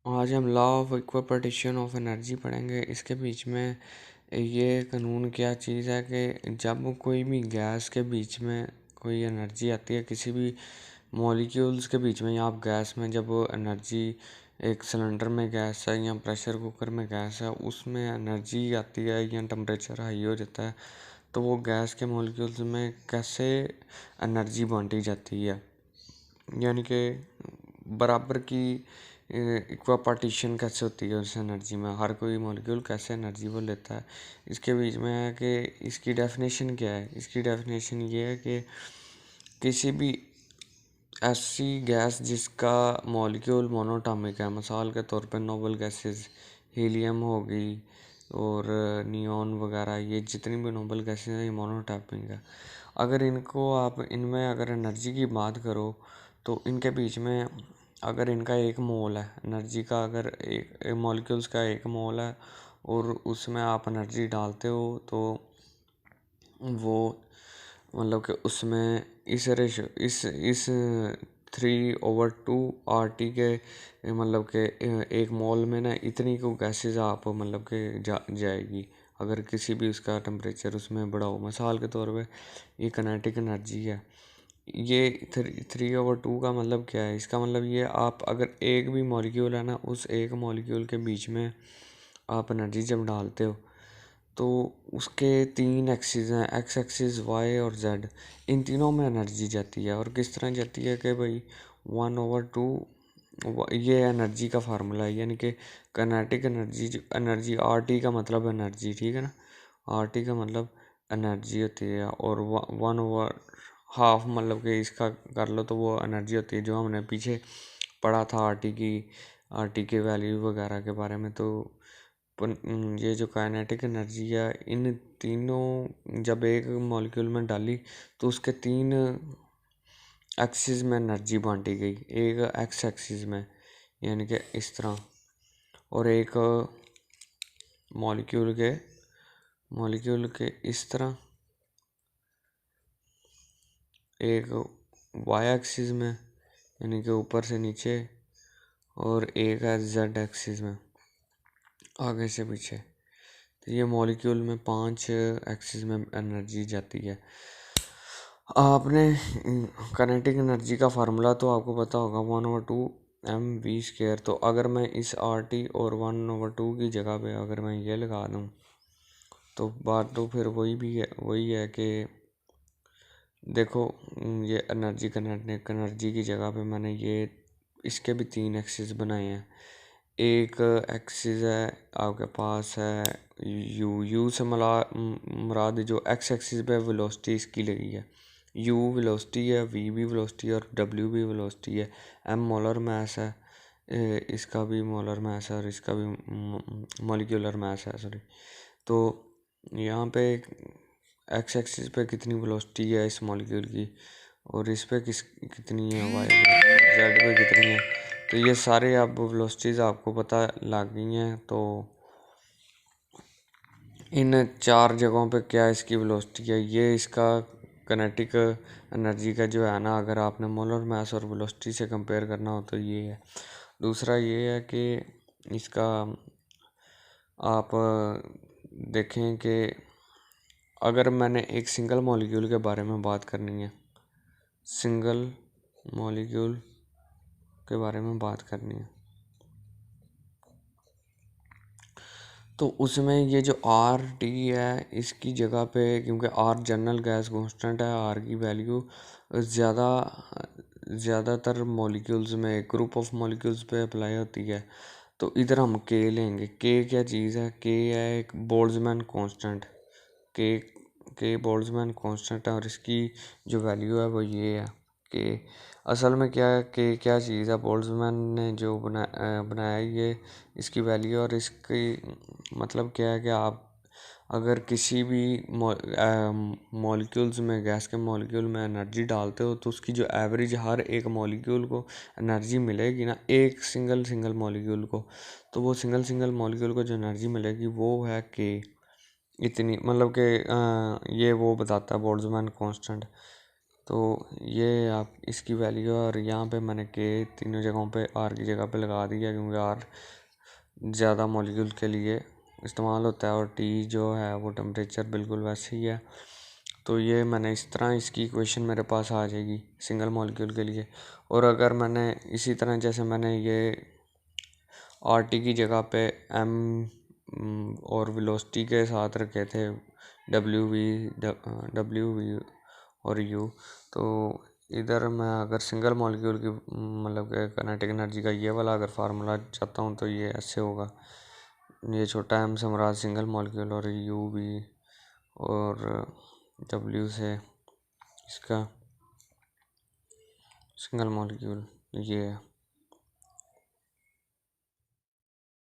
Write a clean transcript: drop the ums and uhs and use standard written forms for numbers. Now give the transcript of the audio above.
आज हम law of equipartition of energy पढ़ेंगे। इसके बीच में ये कानून क्या चीज़ है कि जब कोई भी गैस के बीच में कोई एनर्जी आती है, किसी भी मॉलिक्यूल्स के बीच में या आप गैस में, जब वो एनर्जी एक सिलेंडर में गैस है या प्रेशर कुकर में गैस है, उसमें एनर्जी आती है या टेम्परेचर हाई हो जाता है, तो वो गैस के मॉलिक्यूल्स में कैसे एनर्जी बांटी जाती है, यानी कि बराबर की इक्वा पार्टीशन कैसे होती है उस एनर्जी में, हर कोई मॉलिक्यूल कैसे एनर्जी वो लेता है। इसके बीच में है कि इसकी डेफिनेशन क्या है। इसकी डेफिनेशन ये है कि किसी भी ऐसी गैस जिसका मॉलिक्यूल मोनोटॉमिक है, मिसाल के तौर पे नोबल गैसेस, हीलियम हो गई और नियॉन वगैरह, ये जितनी भी नोबल गैसेस हैं ये मोनोटॉमिक है। अगर इनको आप इनमें अगर एनर्जी की बात करो तो इनके बीच में अगर इनका एक मोल है एनर्जी का, अगर एक मॉलिक्यूल्स का एक मोल है और उसमें आप एनर्जी डालते हो तो वो मतलब कि उसमें इस रेशो इस 3/2 RT के मतलब के एक मोल में ना इतनी को गैसेस आप मतलब के जाएगी अगर किसी भी उसका टेम्परेचर उसमें बढ़ा हो। मिसाल के तौर पे ये कनेटिक एनर्जी है। ये 3/2 का मतलब क्या है? इसका मतलब ये आप अगर एक भी मॉलिक्यूल है ना, उस एक मॉलिक्यूल के बीच में आप एनर्जी जब डालते हो तो उसके 3 एक्सिस हैं, एक्स एक्सिस, वाई और जेड। इन तीनों में एनर्जी जाती है। और किस तरह जाती है कि भाई 1/2 ये एनर्जी का फार्मूला है, यानी कि कनेटिक एनर्जी RT का मतलब एनर्जी, ठीक है ना। RT का मतलब एनर्जी होती है और 1/2 मतलब कि इसका कर लो तो वो एनर्जी होती है जो हमने पीछे पढ़ा था RT की वैल्यू वगैरह के बारे में। तो ये जो काइनेटिक एनर्जी है, इन तीनों जब एक मॉलिक्यूल में डाली तो उसके 3 एक्सिस में एनर्जी बांटी गई। एक एक्स एक्सिस में यानी कि इस तरह, और एक मॉलिक्यूल के इस तरह, एक वाई एक्सिस में यानी कि ऊपर से नीचे, और एक है जेड एक्सिस में आगे से पीछे। तो ये मॉलिक्यूल में 5 एक्सिस में एनर्जी जाती है। आपने काइनेटिक एनर्जी का फार्मूला तो आपको पता होगा 1/2 mv²। तो अगर मैं इस RT और 1/2 की जगह पे अगर मैं ये लगा दूँ तो बात तो फिर वही है कि देखो, ये काइनेटिक एनर्जी की जगह पे मैंने ये इसके भी 3 एक्सिस बनाए हैं। एक एक्सिस है आपके पास है यू से मुराद जो एक्स एक्सिस पे वेलोसिटी इसकी लगी है, यू वेलोसिटी है, वी भी वेलोसिटी है और डब्ल्यू भी वेलोसिटी है। एम मोलर मास है, इसका भी मोलर मास है और इसका भी मॉलिक्यूलर मास है, सॉरी। तो यहाँ पे एक्स एक्सिस पे कितनी वेलोसिटी है इस मॉलिक्यूल की और इस पे कितनी है, वाई जेड पे कितनी है। तो ये सारे अब वेलोसिटीज़ आपको पता लग गई हैं। तो इन 4 जगहों पे क्या इसकी वेलोसिटी है, ये इसका काइनेटिक एनर्जी का जो है ना, अगर आपने मोलर मास और वेलोसिटी से कंपेयर करना हो तो ये है। दूसरा ये है कि इसका आप देखें कि अगर मैंने एक सिंगल मॉलिक्यूल के बारे में बात करनी है, सिंगल मॉलिक्यूल के बारे में बात करनी है, तो उसमें ये जो RT है इसकी जगह पे, क्योंकि R जनरल गैस कांस्टेंट है, R की वैल्यू ज़्यादातर मॉलिक्यूल्स में, ग्रुप ऑफ मॉलिक्यूल्स पे अप्लाई होती है। तो इधर हम K लेंगे। K क्या चीज़ है? K है एक Boltzmann constant. K K Boltzmann constant है और इसकी जो वैल्यू है वो ये है कि असल में क्या है कि क्या चीज़ है, बोल्ट्जमैन ने जो बनाया ये इसकी वैल्यू। और इसकी मतलब क्या है कि आप अगर किसी भी मॉलिक्यूल्स में, गैस के मॉलिक्यूल में एनर्जी डालते हो तो उसकी जो एवरेज हर एक मॉलिक्यूल को एनर्जी मिलेगी ना, एक सिंगल मॉलिक्यूल को, तो वो सिंगल मॉलिक्यूल को जो एनर्जी मिलेगी वो है कि इतनी, मतलब कि ये वो बताता है बोल्ट्जमैन कांस्टेंट। तो ये आप इसकी वैल्यू है। और यहाँ पे मैंने के तीनों जगहों पे आर की जगह पे लगा दिया, क्योंकि आर ज़्यादा मॉलिक्यूल के लिए इस्तेमाल होता है और टी जो है वो टेम्परेचर बिल्कुल वैसे ही है। तो ये मैंने इस तरह इसकी इक्वेशन मेरे पास आ जाएगी सिंगल मॉलिक्यूल के लिए। और अगर मैंने इसी तरह जैसे मैंने ये आर टी की जगह पे एम और वेलोसिटी के साथ रखे थे डब्ल्यू वी और यू, तो इधर मैं अगर सिंगल मॉलिक्यूल की मतलब काइनेटिक एनर्जी का ये वाला अगर फार्मूला चाहता हूँ तो ये ऐसे होगा। ये छोटा एम से मुराद सिंगल मॉलिक्यूल और यू भी और डब्ल्यू से इसका सिंगल मॉलिक्यूल ये है।